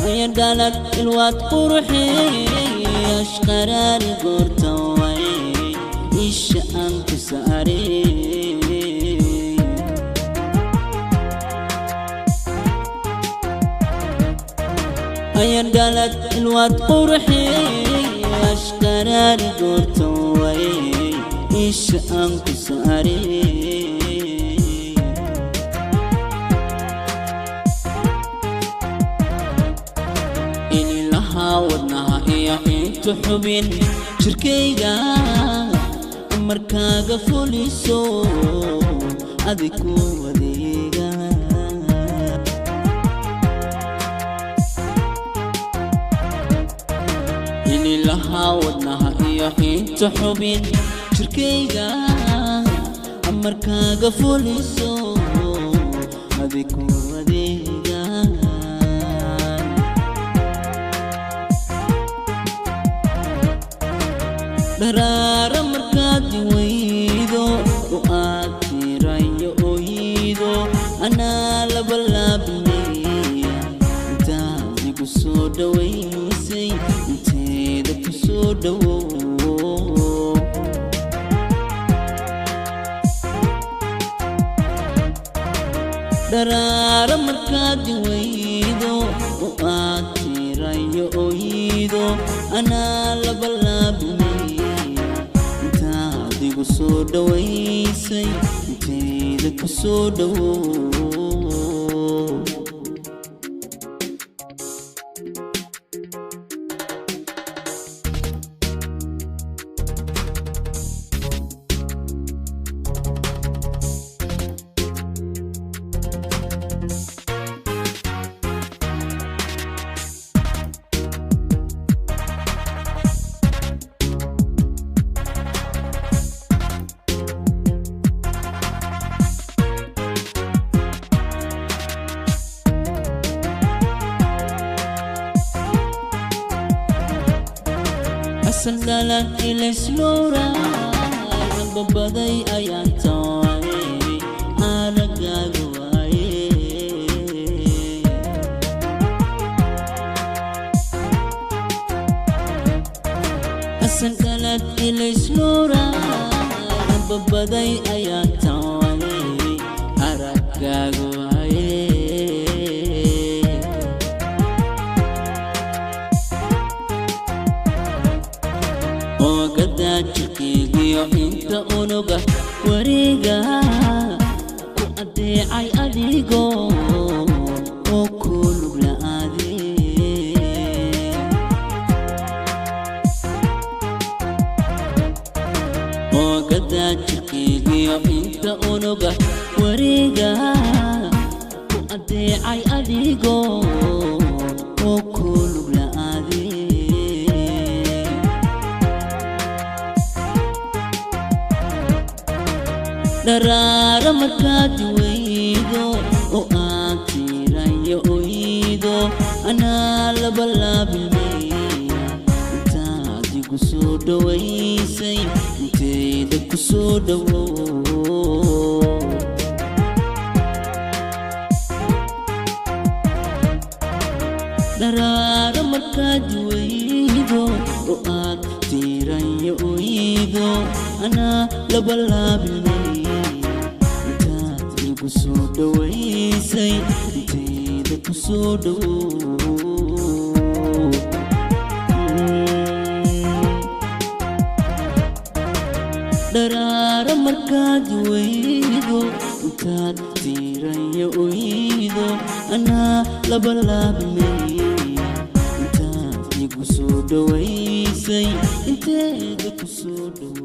يا دالك الواد قرحي أشقراني قرطوي إيش أنت ساري يا دالك الواد قرحي أشقراني قرطوي إيش أنت ساري wadnaha iyo intu xubin jirkayga markaaga fuliso adigu wadeega ini laha wadnaha iyo intu xubin jirkayga markaaga fuliso adigu wadeega درار مركات ويدو وآتي ويدو أنا لبلا بنية انت ديكو سودا ويسي انت ديكو سودا درار مركات ويدو وآتي ويدو أنا لبلا بنية soo dhawaysay inteeda ku soo dhawow سندلك إلى سلورة ببدأي أيام توعي أنا قاعد سندلك إلى سلورة ببدأي أيام توعي أنا قاعد jirkaygiyo inta unuga wareega ku adeecay adigo oo ku lug la'aadee oo gadaa jirkaygiyo inta unuga wareega ku adeecay adigo oo ku lug la'aadee درار مركات ويدو وآتي ويدو أنا لبلا بالمية انت ديكو سودا ويسي انت ديكو سودا درار مركات ويدو وآتي ويدو أنا لبلا بالمية soo dhawaysay inteeda ku soo dhawow daraara markaad weydo intaad tiiraya oydo anaa labalaabmaya intaad igu soo dhawaysay inteeda ku soo dhawow